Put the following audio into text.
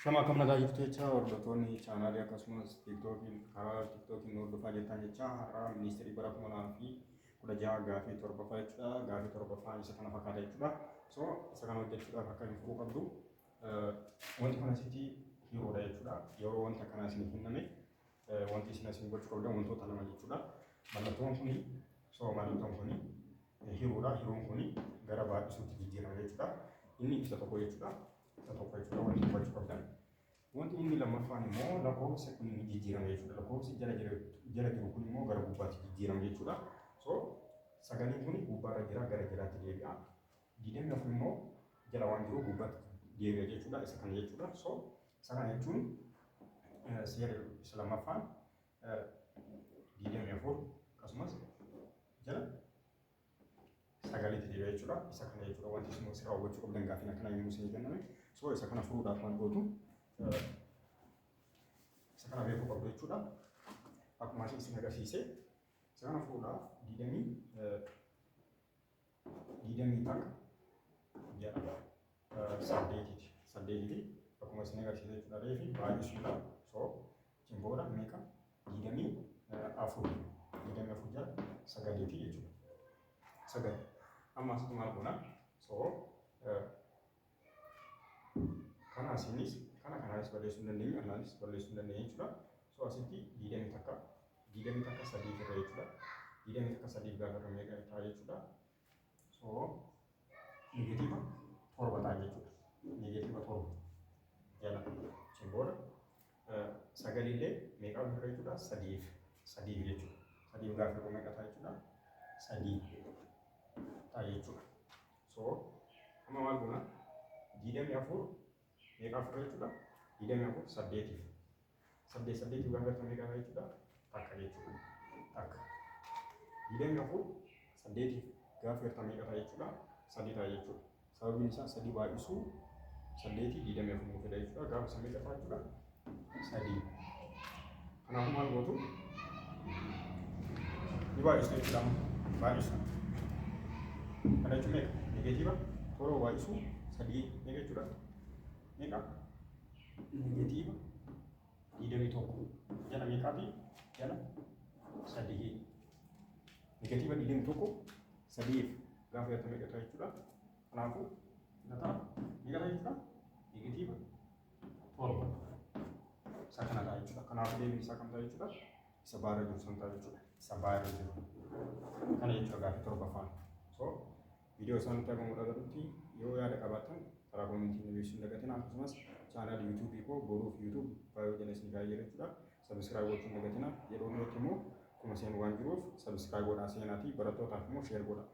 Shama kam nagaa jirtu jecha hordoftoonni chaanaalii akkasumas karaa tiktookiin hordofaa jirtan jecha har'a ministeerii bara 2016 gaafii torbaffaa jechuudha. Gaafii torbaffaa isa kana fakkaata jechuudha. So isa kana hojjechuudhaaf akka hin furuu qabdu wanti kana sitti hiroodha jechuudha. Yeroo wanta kana isin kenname wanti isin gochuu qabdan wantoota lama jechuudha. Mallattoon kuni mallattoon kuni hiroodha. Hiroon kuni gara baay'isuutti jijjiirama jechuudha. Inni ibsa tokko jechuudha. Tokko jechuudha wanti gochuu qabdan. Wanti inni lammaffaan immoo lakkoofsa kun jijjiirama jechuudha. Lakkoofsi jala jiru kun immoo gara gubbaatti jijjiirama jechuudha. So sagaleen kun gubbaarra jira gara jalaatti deebi'a. 24 immoo jala waan jiru gubbaatti deebi'a jechuudha. Isa kana jechuudha. So isa kana jechuun seera isa lammaffaan 24 akkasumas jala sagaleetti deebi'a jechuudha. Isa kana jechuudha wanti isin sirraa hubachuu qabdan gaaffiin akkana yommuu isin kenname. So isa kana furuudhaaf maal gootu isa kana beekuu qabdu jechuudha. Akkuma isin agarsiise isa kana furuudhaaf diidamii takka jedha saddeetiiti akkuma isin agarsiise jechuudha. Reefi baay'isuudha. So isin booda meeqa diidamii afur jala sagaleeti jechuudha. Sagal amma asitti maal goona? So kana isinis kanaanis balleessuu hin dandeenyu, anaanis balleessuu hin dandeenyu jechuudha. So asitti diidamii takka sadii irra jechuudha. Diidamii takka sadii gaafa irra meeqa ta'a jechuudha. So negatiiva torba ta'a jechuudha. Negatiiva torba jala isin booda sagalillee meeqa irra jechuudha? Sadiif jechuudha. Sadiif gaafa irra meeqa ta'a jechuudha? Sadii ta'a jechuudha. So amma maal goona? Diidamii afur meeqa afur jechuudha? Diidamii afur saddeetiif gaafa irra meeqa ta'a jechuudha? Takka jechuudha. Takka. Diidamii afur saddeetiif gaafa irra meeqa ta'a jechuudha? Sadii ta'a jechuudha. Sababiin isaa sadii baay'isuu saddeetii diidamii afur nuuf fida jechuudha. Gaafa isa meeqa ta'a jechuudha? Sadii. Kanaafuu maal gootu? Ni baay'isu jechuudha. Baay'isu. Kana jechuun meeqa? Negatiiva torba baay'isuu sadii meeqa jechuudha? Meeqa? Negatiiva diidamii tokko jala meeqaafi jala sadii. Negatiiva diidamii tokko sadiif gaafa irra meeqa ta'a jechuudha. Kanaafuu meeqa ta'a jechuudha? Negatiiva torba. Isa kana ta'a jechuudha. Kanaafuu deebiin isaa kam ta'a jechuudha? Isa baarra jiru san ta'a jechuudha. Isa baarra jiru. Kana jechuudha gaafii torbaffaan. So viidiyoo isaan nutti argamu irratti yoo yaada qabaattan karaa koomentiitiin beeksisuu hin dagatinaa. Akkasumas chaanaal yuutuubii koo boruuf yuutuub baay'ee jala isin gaa'ee jechuudha. Sabiskiraayib gochuu hin dagatinaa. Yeroo nuti immoo akkuma seen waan jiruuf sabiskiraayib godhaa seenaatii barattootaaf immoo sheer godhaa.